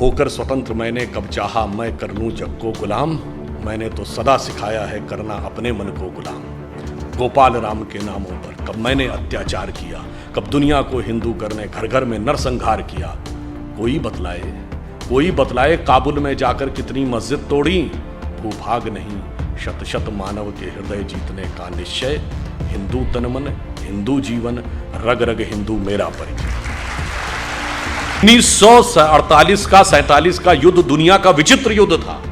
होकर स्वतंत्र मैंने कब चाहा मैं कर लूं जग को गुलाम, मैंने तो सदा सिखाया है करना अपने मन को गुलाम। गोपाल राम के नामों पर कब मैंने अत्याचार किया, कब दुनिया को हिंदू करने घर घर में नरसंहार किया। कोई बतलाए काबुल में जाकर कितनी मस्जिद तोड़ी। भूभाग नहीं शत शत मानव के हृदय जीतने का निश्चय। हिंदू तन मन हिंदू जीवन रग रग हिंदू मेरा परिचय। 1948 का 47 का युद्ध दुनिया का विचित्र युद्ध था।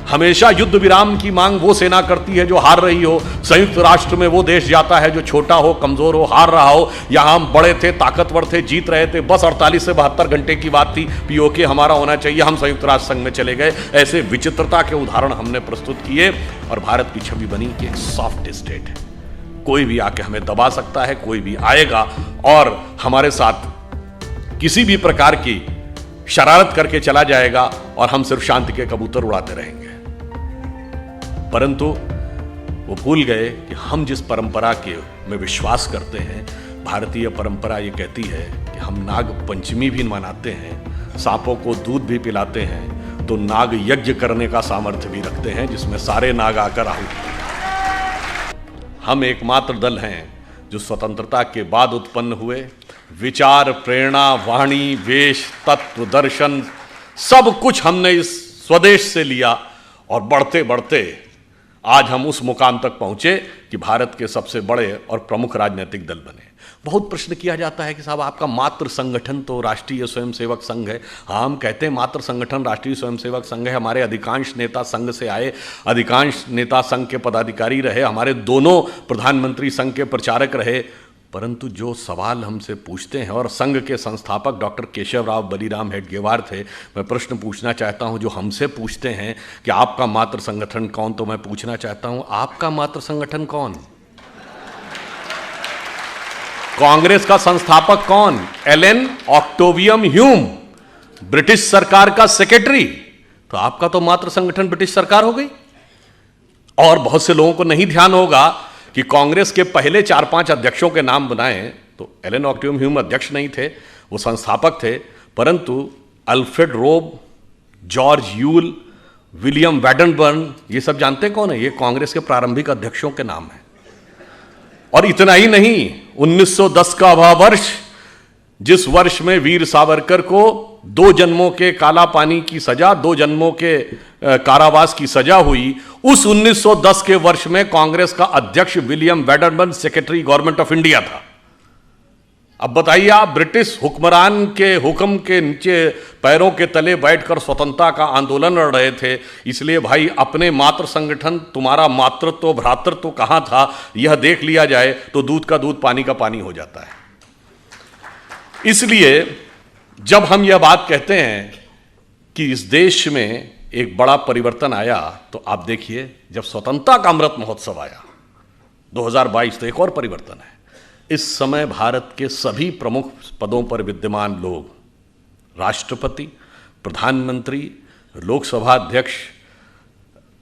हमेशा युद्ध विराम की मांग वो सेना करती है जो हार रही हो। संयुक्त राष्ट्र में वो देश जाता है जो छोटा हो, कमजोर हो, हार रहा हो। यहां हम बड़े थे, ताकतवर थे, जीत रहे थे। बस 48 से 72 घंटे की बात थी, पीओके हमारा होना चाहिए, हम संयुक्त राष्ट्र संघ में चले गए। ऐसे विचित्रता के उदाहरण हमने प्रस्तुत किए और भारत की छवि बनी कि एक सॉफ्ट स्टेट है, कोई भी आके हमें दबा सकता है, कोई भी आएगा और हमारे साथ किसी भी प्रकार की शरारत करके चला जाएगा और हम सिर्फ शांति के कबूतर उड़ाते रहेंगे। परंतु वो भूल गए कि हम जिस परंपरा के में विश्वास करते हैं, भारतीय परंपरा ये कहती है कि हम नाग पंचमी भी मनाते हैं, सांपों को दूध भी पिलाते हैं, तो नाग यज्ञ करने का सामर्थ्य भी रखते हैं जिसमें सारे नाग आकर आहुति। हम एकमात्र दल हैं जो स्वतंत्रता के बाद उत्पन्न हुए। विचार, प्रेरणा, वाणी, वेश, तत्व, दर्शन सब कुछ हमने इस स्वदेश से लिया और बढ़ते बढ़ते आज हम उस मुकाम तक पहुंचे कि भारत के सबसे बड़े और प्रमुख राजनीतिक दल बने। बहुत प्रश्न किया जाता है कि साहब आपका मातृ संगठन तो राष्ट्रीय स्वयंसेवक संघ है। हाँ, हम कहते हैं मातृ संगठन राष्ट्रीय स्वयंसेवक संघ है। हमारे अधिकांश नेता संघ से आए, अधिकांश नेता संघ के पदाधिकारी रहे, हमारे दोनों प्रधानमंत्री संघ के प्रचारक रहे। परंतु जो सवाल हमसे पूछते हैं, और संघ के संस्थापक डॉक्टर केशवराव बलिराम हेडगेवार थे, मैं प्रश्न पूछना चाहता हूं जो हमसे पूछते हैं कि आपका मातृ संगठन कौन, तो मैं पूछना चाहता हूं आपका मातृ संगठन कौन? कांग्रेस का संस्थापक कौन? एलन ऑक्टेवियम ह्यूम, ब्रिटिश सरकार का सेक्रेटरी। तो आपका तो मातृ संगठन ब्रिटिश सरकार हो गई। और बहुत से लोगों को नहीं ध्यान होगा कि कांग्रेस के पहले 4-5 अध्यक्षों के नाम बनाए तो एलन ऑक्टेवियम ह्यूम अध्यक्ष नहीं थे, वो संस्थापक थे। परंतु अल्फ्रेड रोब, जॉर्ज यूल, विलियम वैडनबर्न, ये सब जानते कौन है? ये कांग्रेस के प्रारंभिक अध्यक्षों के नाम है। और इतना ही नहीं, 1910 का वह वर्ष जिस वर्ष में वीर सावरकर को 2 जन्मों के काला पानी की सजा, 2 जन्मों के कारावास की सजा हुई, उस 1910 के वर्ष में कांग्रेस का अध्यक्ष William Wedderburn secretary government of India था। अब बताइए, आप ब्रिटिश हुक्मरान के हुक्म के नीचे पैरों के तले बैठकर स्वतंत्रता का आंदोलन लड़ रहे थे। इसलिए भाई अपने मातृ संगठन, तुम्हारा मातृत्व भ्रातृत्व कहां था, यह देख लिया जाए तो दूध का दूध पानी का पानी हो जाता है। इसलिए जब हम यह बात कहते हैं कि इस देश में एक बड़ा परिवर्तन आया, तो आप देखिए जब स्वतंत्रता का अमृत महोत्सव आया 2022, तो एक और परिवर्तन है। इस समय भारत के सभी प्रमुख पदों पर विद्यमान लोग, राष्ट्रपति, प्रधानमंत्री, लोकसभा अध्यक्ष,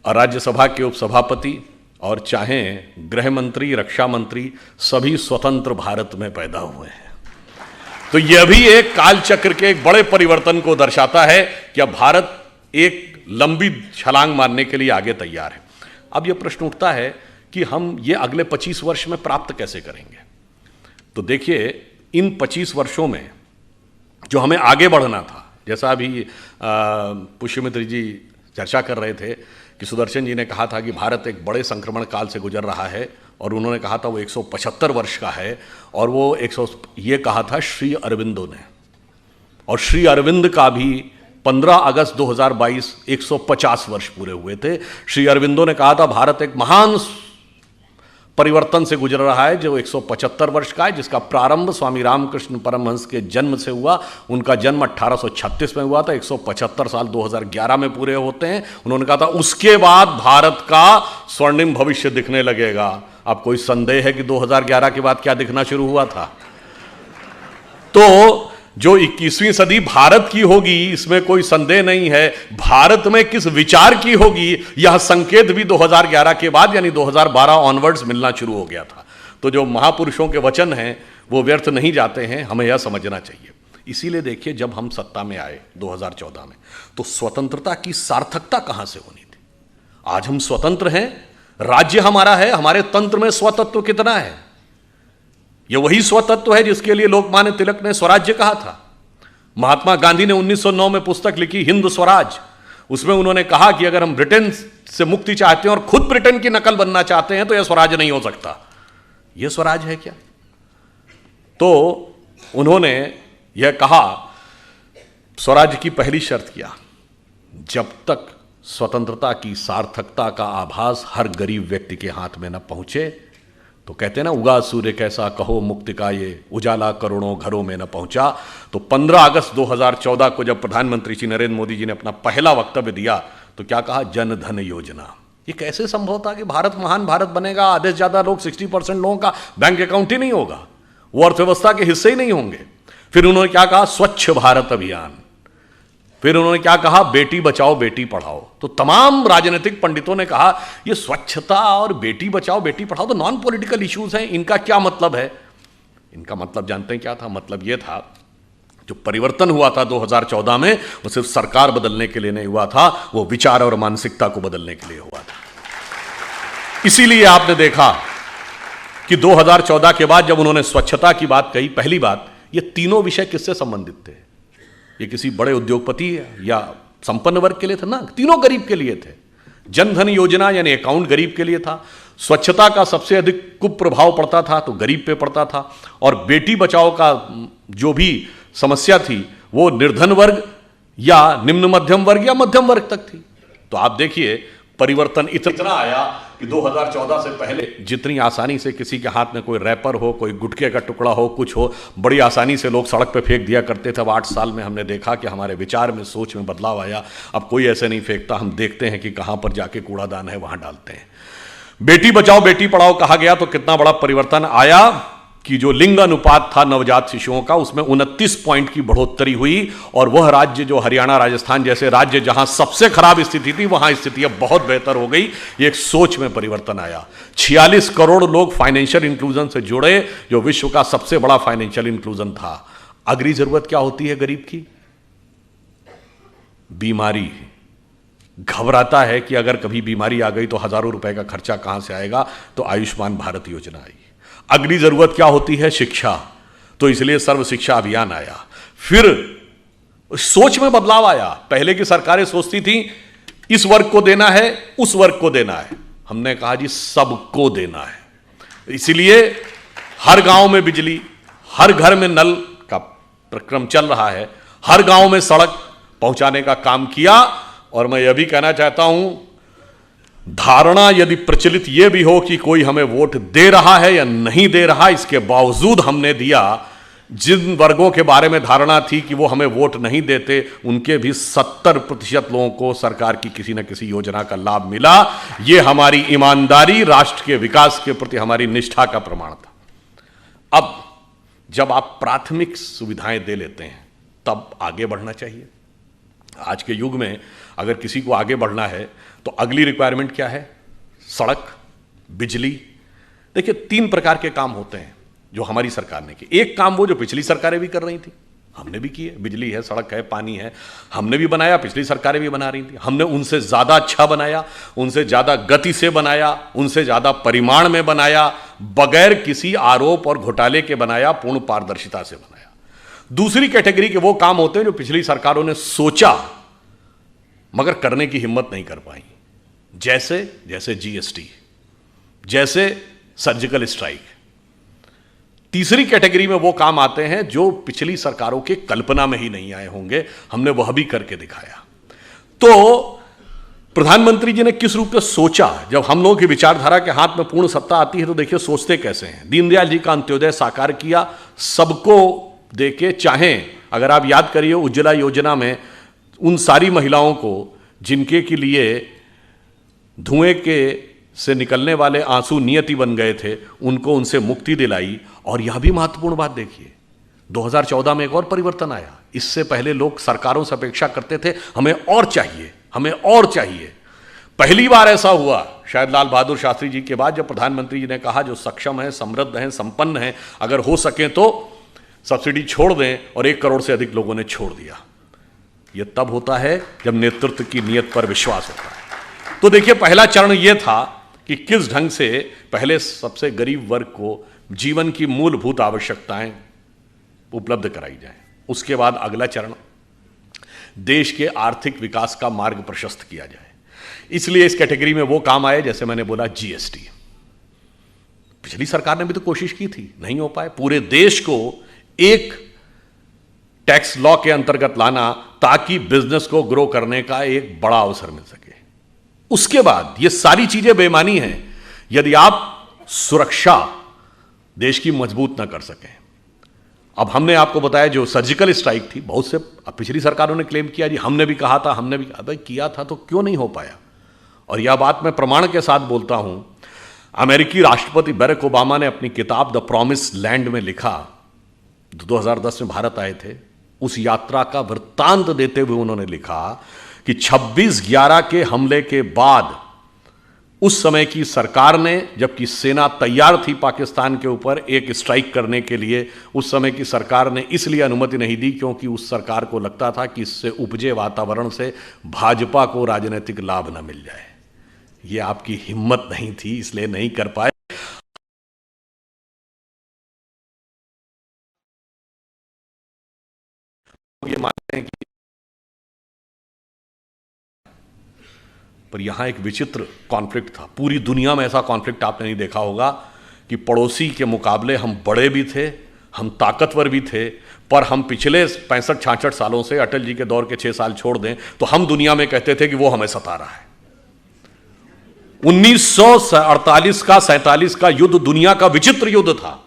राज्यसभा के उपसभापति और चाहें गृह मंत्री, रक्षा मंत्री, सभी स्वतंत्र भारत में पैदा हुए हैं। तो यह भी एक कालचक्र के एक बड़े परिवर्तन को दर्शाता है कि अब भारत एक लंबी छलांग मारने के लिए आगे तैयार है। अब यह प्रश्न उठता है कि हम ये अगले 25 वर्ष में प्राप्त कैसे करेंगे? तो देखिए, इन 25 वर्षों में जो हमें आगे बढ़ना था, जैसा अभी पुष्यमित्र जी चर्चा कर रहे थे कि सुदर्शन जी ने कहा था कि भारत एक बड़े संक्रमण काल से गुजर रहा है, और उन्होंने कहा था वो 175 वर्ष का है, और वो ये कहा था श्री अरविंदो ने। और श्री अरविंद का भी 15 अगस्त 2022 150 वर्ष पूरे हुए थे। श्री अरविंदो ने कहा था भारत एक महान परिवर्तन से गुजर रहा है जो 175 वर्ष का है, जिसका प्रारंभ स्वामी रामकृष्ण परमहंस के जन्म से हुआ। उनका जन्म 1836 में हुआ था, 175 साल 2011 में पूरे होते हैं। उन्होंने कहा था उसके बाद भारत का स्वर्णिम भविष्य दिखने लगेगा। अब कोई संदेह है कि 2011 के बाद क्या दिखना शुरू हुआ था? तो जो 21वीं सदी भारत की होगी, इसमें कोई संदेह नहीं है। भारत में किस विचार की होगी, यह संकेत भी 2011 के बाद यानी 2012 ऑनवर्ड्स मिलना शुरू हो गया था। तो जो महापुरुषों के वचन हैं वो व्यर्थ नहीं जाते हैं, हमें यह समझना चाहिए। इसीलिए देखिए जब हम सत्ता में आए 2014 में, तो स्वतंत्रता की सार्थकता कहां से होनी थी। आज हम स्वतंत्र हैं, राज्य हमारा है, हमारे तंत्र में स्वतत्व कितना है। यह वही स्वतत्व है जिसके लिए लोकमान्य तिलक ने स्वराज्य कहा था। महात्मा गांधी ने 1909 में पुस्तक लिखी हिंद स्वराज, उसमें उन्होंने कहा कि अगर हम ब्रिटेन से मुक्ति चाहते हैं और खुद ब्रिटेन की नकल बनना चाहते हैं तो यह स्वराज नहीं हो सकता। यह स्वराज है क्या? तो उन्होंने यह कहा, स्वराज की पहली शर्त क्या, जब तक स्वतंत्रता की सार्थकता का आभास हर गरीब व्यक्ति के हाथ में न पहुंचे, तो कहते हैं ना, उगा सूर्य कैसा कहो मुक्ति का ये उजाला करोड़ों घरों में न पहुंचा। तो 15 अगस्त 2014 को जब प्रधानमंत्री श्री नरेंद्र मोदी जी ने अपना पहला वक्तव्य दिया तो क्या कहा, जन धन योजना। ये कैसे संभव था कि भारत महान भारत बनेगा, आधे से ज्यादा लोग 60% लोगों का बैंक अकाउंट ही नहीं होगा, वो अर्थव्यवस्था के हिस्से ही नहीं होंगे। फिर उन्होंने क्या कहा, स्वच्छ भारत अभियान। फिर उन्होंने क्या कहा, बेटी बचाओ बेटी पढ़ाओ। तो तमाम राजनीतिक पंडितों ने कहा ये स्वच्छता और बेटी बचाओ बेटी पढ़ाओ तो नॉन पॉलिटिकल इश्यूज हैं, इनका क्या मतलब है। इनका मतलब जानते हैं क्या था? मतलब यह था, जो परिवर्तन हुआ था 2014 में, वो सिर्फ सरकार बदलने के लिए नहीं हुआ था, वो विचार और मानसिकता को बदलने के लिए हुआ था। इसीलिए आपने देखा कि 2014 के बाद जब उन्होंने स्वच्छता की बात कही, पहली बात, ये तीनों विषय किससे संबंधित थे? ये किसी बड़े उद्योगपति या संपन्न वर्ग के लिए थे ना, तीनों गरीब के लिए थे। जनधन योजना यानी अकाउंट गरीब के लिए था, स्वच्छता का सबसे अधिक कुप्रभाव पड़ता था तो गरीब पे पड़ता था, और बेटी बचाओ का जो भी समस्या थी वो निर्धन वर्ग या निम्न मध्यम वर्ग या मध्यम वर्ग तक थी। तो आप देखिए परिवर्तन इतना आया कि 2014 से पहले जितनी आसानी से किसी के हाथ में कोई रैपर हो, कोई गुटखे का टुकड़ा हो, कुछ हो, बड़ी आसानी से लोग सड़क पे फेंक दिया करते थे। अब 8 साल में हमने देखा कि हमारे विचार में, सोच में बदलाव आया। अब कोई ऐसे नहीं फेंकता, हम देखते हैं कि कहां पर जाके कूड़ादान है वहां डालते हैं। बेटी बचाओ बेटी पढ़ाओ कहा गया तो कितना बड़ा परिवर्तन आया कि जो लिंग अनुपात था नवजात शिशुओं का, उसमें 29 पॉइंट की बढ़ोतरी हुई। और वह राज्य जो हरियाणा राजस्थान जैसे राज्य जहां सबसे खराब स्थिति थी, वहां स्थिति अब बहुत बेहतर हो गई। ये एक सोच में परिवर्तन आया। 46 करोड़ लोग फाइनेंशियल इंक्लूजन से जुड़े, जो विश्व का सबसे बड़ा फाइनेंशियल इंक्लूजन था। अगली जरूरत क्या होती है गरीब की? बीमारी। घबराता है कि अगर कभी बीमारी आ गई तो हजारों रुपए का खर्चा कहां से आएगा, तो आयुष्मान भारत योजना आई। अगली जरूरत क्या होती है? शिक्षा। तो इसलिए सर्व शिक्षा अभियान आया। फिर सोच में बदलाव आया। पहले की सरकारें सोचती थी इस वर्ग को देना है, उस वर्ग को देना है। हमने कहा जी सबको देना है। इसलिए हर गांव में बिजली, हर घर में नल का प्रक्रम चल रहा है, हर गांव में सड़क पहुंचाने का काम किया। और मैं यह भी कहना चाहता हूं, धारणा यदि प्रचलित यह भी हो कि कोई हमें वोट दे रहा है या नहीं दे रहा, इसके बावजूद हमने दिया। जिन वर्गों के बारे में धारणा थी कि वो हमें वोट नहीं देते, उनके भी 70% लोगों को सरकार की किसी न किसी योजना का लाभ मिला। यह हमारी ईमानदारी, राष्ट्र के विकास के प्रति हमारी निष्ठा का प्रमाण था। अब जब आप प्राथमिक सुविधाएं दे लेते हैं तब आगे बढ़ना चाहिए। आज के युग में अगर किसी को आगे बढ़ना है तो अगली रिक्वायरमेंट क्या है? सड़क, बिजली। देखिए 3 प्रकार के काम होते हैं जो हमारी सरकार ने किए। एक काम वो जो पिछली सरकारें भी कर रही थी, हमने भी किए। बिजली है, सड़क है, पानी है, हमने भी बनाया, पिछली सरकारें भी बना रही थी। हमने उनसे ज्यादा अच्छा बनाया, उनसे ज्यादा गति से बनाया, उनसे ज्यादा परिमाण में बनाया, बगैर किसी आरोप और घोटाले के बनाया, पूर्ण पारदर्शिता से बनाया। दूसरी कैटेगरी के वो काम होते हैं जो पिछली सरकारों ने सोचा मगर करने की हिम्मत नहीं कर पाई, जैसे जीएसटी, जैसे सर्जिकल स्ट्राइक। तीसरी कैटेगरी में वो काम आते हैं जो पिछली सरकारों के कल्पना में ही नहीं आए होंगे, हमने वह भी करके दिखाया। तो प्रधानमंत्री जी ने किस रूप में सोचा? जब हम लोगों की विचारधारा के हाथ में पूर्ण सत्ता आती है तो देखिए सोचते कैसे हैं। दीनदयाल जी का अंत्योदय साकार किया, सबको देके। चाहें अगर आप याद करिए उज्ज्वला योजना में उन सारी महिलाओं को जिनके के लिए धुएं के से निकलने वाले आंसू नियति बन गए थे, उनको उनसे मुक्ति दिलाई। और यह भी महत्वपूर्ण बात देखिए, 2014 में एक और परिवर्तन आया। इससे पहले लोग सरकारों से अपेक्षा करते थे हमें और चाहिए, हमें और चाहिए। पहली बार ऐसा हुआ शायद लाल बहादुर शास्त्री जी के बाद, जब प्रधानमंत्री जी ने कहा जो सक्षम है, समृद्ध हैं, संपन्न हैं, अगर हो सके तो सब्सिडी छोड़ दें, और 1 करोड़ से अधिक लोगों ने छोड़ दिया। यह तब होता है जब नेतृत्व की नीयत पर विश्वास होता है। तो देखिए, पहला चरण यह था कि किस ढंग से पहले सबसे गरीब वर्ग को जीवन की मूलभूत आवश्यकताएं उपलब्ध कराई जाए। उसके बाद अगला चरण, देश के आर्थिक विकास का मार्ग प्रशस्त किया जाए। इसलिए इस कैटेगरी में वो काम आए, जैसे मैंने बोला, जीएसटी। पिछली सरकार ने भी तो कोशिश की थी, नहीं हो पाए। पूरे देश को एक टैक्स लॉ के अंतर्गत लाना ताकि बिजनेस को ग्रो करने का एक बड़ा अवसर मिल सके। उसके बाद ये सारी चीजें बेमानी हैं यदि आप सुरक्षा देश की मजबूत ना कर सकें। अब हमने आपको बताया जो सर्जिकल स्ट्राइक थी, बहुत से पिछली सरकारों ने क्लेम किया जी हमने भी कहा था, हमने भी भाई किया था, तो क्यों नहीं हो पाया। और यह बात मैं प्रमाण के साथ बोलता हूं। अमेरिकी राष्ट्रपति बराक ओबामा ने अपनी किताब द प्रॉमिस लैंड में लिखा, 2010 में भारत आए थे, उस यात्रा का वृत्तांत देते हुए उन्होंने लिखा कि 26/11 के हमले के बाद उस समय की सरकार ने, जबकि सेना तैयार थी पाकिस्तान के ऊपर एक स्ट्राइक करने के लिए, उस समय की सरकार ने इसलिए अनुमति नहीं दी क्योंकि उस सरकार को लगता था कि इससे उपजे वातावरण से भाजपा को राजनीतिक लाभ न मिल जाए। ये आपकी हिम्मत नहीं थी, इसलिए नहीं कर पाए। ये मानते हैं कि, पर यहां एक विचित्र कॉन्फ्लिक्ट था। पूरी दुनिया में ऐसा कॉन्फ्लिक्ट आपने नहीं देखा होगा कि पड़ोसी के मुकाबले हम बड़े भी थे, हम ताकतवर भी थे, पर हम पिछले 65-66 सालों से, अटल जी के दौर के 6 साल छोड़ दें तो हम दुनिया में कहते थे कि वो हमें सता रहा है। 1948 का 47 का युद्ध दुनिया का विचित्र युद्ध था।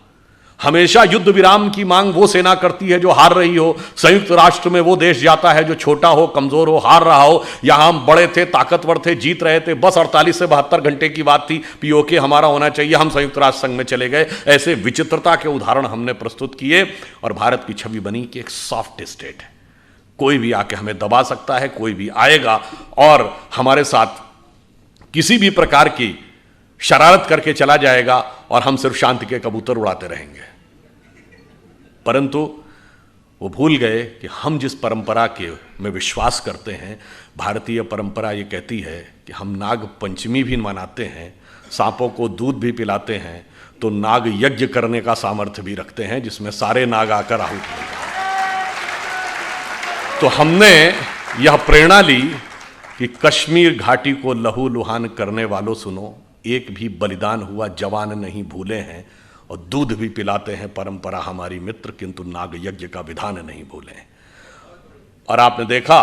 हमेशा युद्ध विराम की मांग वो सेना करती है जो हार रही हो। संयुक्त राष्ट्र में वो देश जाता है जो छोटा हो, कमजोर हो, हार रहा हो। यहां हम बड़े थे, ताकतवर थे, जीत रहे थे। बस 48 से 72 घंटे की बात थी, पीओके हमारा होना चाहिए, हम संयुक्त राष्ट्र संघ में चले गए। ऐसे विचित्रता के उदाहरण हमने प्रस्तुत किए और भारत की छवि बनी कि एक सॉफ्ट स्टेट है, कोई भी आके हमें दबा सकता है, कोई भी आएगा और हमारे साथ किसी भी प्रकार की शरारत करके चला जाएगा और हम सिर्फ शांति के कबूतर उड़ाते रहेंगे। परंतु वो भूल गए कि हम जिस परंपरा के में विश्वास करते हैं, भारतीय परंपरा ये कहती है कि हम नाग पंचमी भी मनाते हैं, सांपों को दूध भी पिलाते हैं, तो नाग यज्ञ करने का सामर्थ्य भी रखते हैं जिसमें सारे नाग आकर आहुति देंगे। तो हमने यह प्रेरणा ली कि कश्मीर घाटी को लहू लुहान करने वालों सुनो, एक भी बलिदान हुआ जवान नहीं भूले हैं, और दूध भी पिलाते हैं परंपरा हमारी मित्र, किंतु नाग यज्ञ का विधान नहीं भूले। और आपने देखा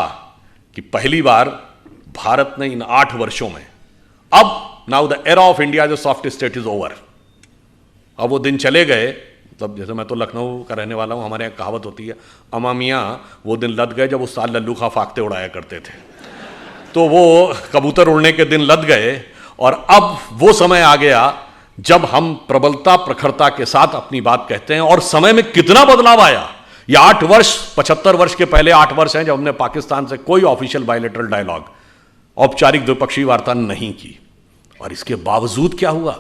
कि पहली बार भारत ने इन 8 वर्षों में, अब now the era of India जो सॉफ्ट स्टेट इज ओवर, अब वो दिन चले गए। मतलब जैसे मैं तो लखनऊ का रहने वाला हूं, हमारे यहाँ कहावत होती है, अमा मियाँ वो दिन लद गए जब उस साल लल्लू खा फाकते उड़ाया करते थे। तो वो कबूतर उड़ने के दिन लद गए और अब वो समय आ गया जब हम प्रबलता प्रखरता के साथ अपनी बात कहते हैं। और समय में कितना बदलाव आया। ये 8 वर्ष, 75 वर्ष के पहले 8 वर्ष हैं जब हमने पाकिस्तान से कोई ऑफिशियल बायलैटरल डायलॉग, औपचारिक द्विपक्षीय वार्ता नहीं की। और इसके बावजूद क्या हुआ,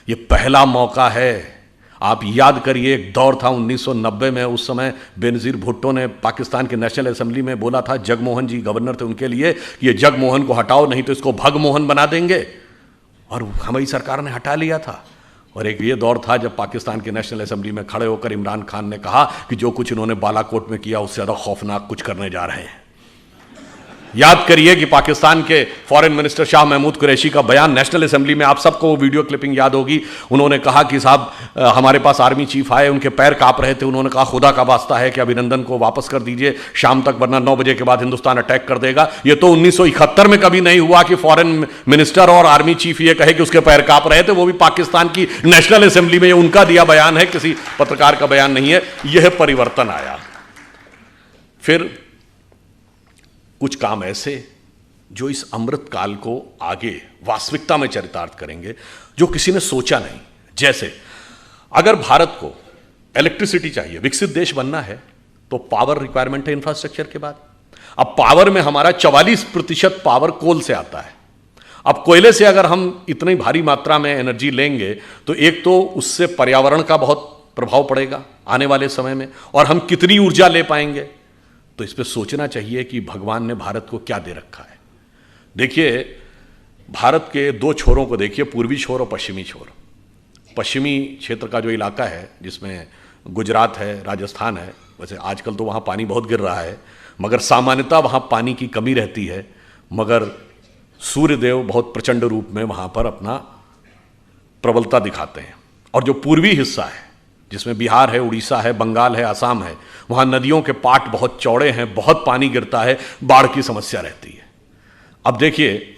ये पहला मौका है। आप याद करिए, एक दौर था 1990 में, उस समय बेनजीर भुट्टो ने पाकिस्तान के नेशनल असेंबली में बोला था, जगमोहन जी गवर्नर थे उनके लिए, ये जगमोहन को हटाओ नहीं तो इसको भगमोहन बना देंगे। और हमारी सरकार ने हटा लिया था। और एक ये दौर था जब पाकिस्तान के नेशनल असेंबली में खड़े होकर इमरान खान ने कहा कि जो कुछ इन्होंने बालाकोट में किया उससे ज़्यादा खौफनाक कुछ करने जा रहे हैं। याद करिए कि पाकिस्तान के फॉरेन मिनिस्टर शाह महमूद कुरैशी का बयान नेशनल असेंबली में, आप सबको वो वीडियो क्लिपिंग याद होगी। उन्होंने कहा कि साहब हमारे पास आर्मी चीफ आए, उनके पैर कांप रहे थे, उन्होंने कहा खुदा का वास्ता है कि अभिनंदन को वापस कर दीजिए शाम तक, वरना 9 बजे के बाद हिंदुस्तान अटैक कर देगा। ये तो 1971 में कभी नहीं हुआ कि फॉरेन मिनिस्टर और आर्मी चीफ ये कहे कि उसके पैर कांप रहे थे, वो भी पाकिस्तान की नेशनल असेंबली में। उनका दिया बयान है, किसी पत्रकार का बयान नहीं है। यह परिवर्तन आया। फिर कुछ काम ऐसे जो इस अमृत काल को आगे वास्तविकता में चरितार्थ करेंगे, जो किसी ने सोचा नहीं। जैसे अगर भारत को इलेक्ट्रिसिटी चाहिए, विकसित देश बनना है, तो पावर रिक्वायरमेंट है इंफ्रास्ट्रक्चर के बाद। अब पावर में हमारा 44% पावर कोल से आता है। अब कोयले से अगर हम इतनी भारी मात्रा में एनर्जी लेंगे तो एक तो उससे पर्यावरण का बहुत प्रभाव पड़ेगा। आने वाले समय में, और हम कितनी ऊर्जा ले पाएंगे। तो इस पे सोचना चाहिए कि भगवान ने भारत को क्या दे रखा है। देखिए, भारत के दो छोरों को देखिए, पूर्वी छोर और पश्चिमी छोर। पश्चिमी क्षेत्र का जो इलाका है, जिसमें गुजरात है, राजस्थान है, वैसे आजकल तो वहाँ पानी बहुत गिर रहा है, मगर सामान्यतः वहाँ पानी की कमी रहती है, मगर सूर्यदेव बहुत प्रचंड रूप में वहाँ पर अपना प्रबलता दिखाते हैं। और जो पूर्वी हिस्सा है, जिसमें बिहार है, उड़ीसा है, बंगाल है, असम है, वहाँ नदियों के पाट बहुत चौड़े हैं, बहुत पानी गिरता है, बाढ़ की समस्या रहती है। अब देखिए,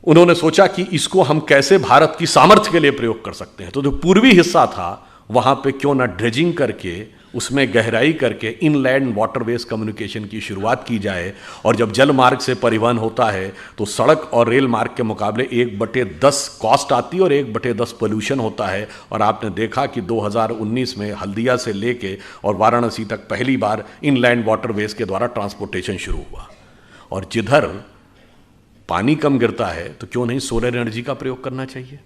उन्होंने सोचा कि इसको हम कैसे भारत की सामर्थ्य के लिए प्रयोग कर सकते हैं। तो जो पूर्वी हिस्सा था, वहाँ पे क्यों ना ड्रेजिंग करके, उसमें गहराई करके इनलैंड वाटरवेज कम्युनिकेशन की शुरुआत की जाए। और जब जल मार्ग से परिवहन होता है तो सड़क और रेल मार्ग के मुकाबले 1/10 कॉस्ट आती है और 1/10 पोल्यूशन होता है। और आपने देखा कि 2019 में हल्दिया से लेके और वाराणसी तक पहली बार इनलैंड वाटरवेज के द्वारा ट्रांसपोर्टेशन शुरू हुआ। और जिधर पानी कम गिरता है तो क्यों नहीं सोलर एनर्जी का प्रयोग करना चाहिए।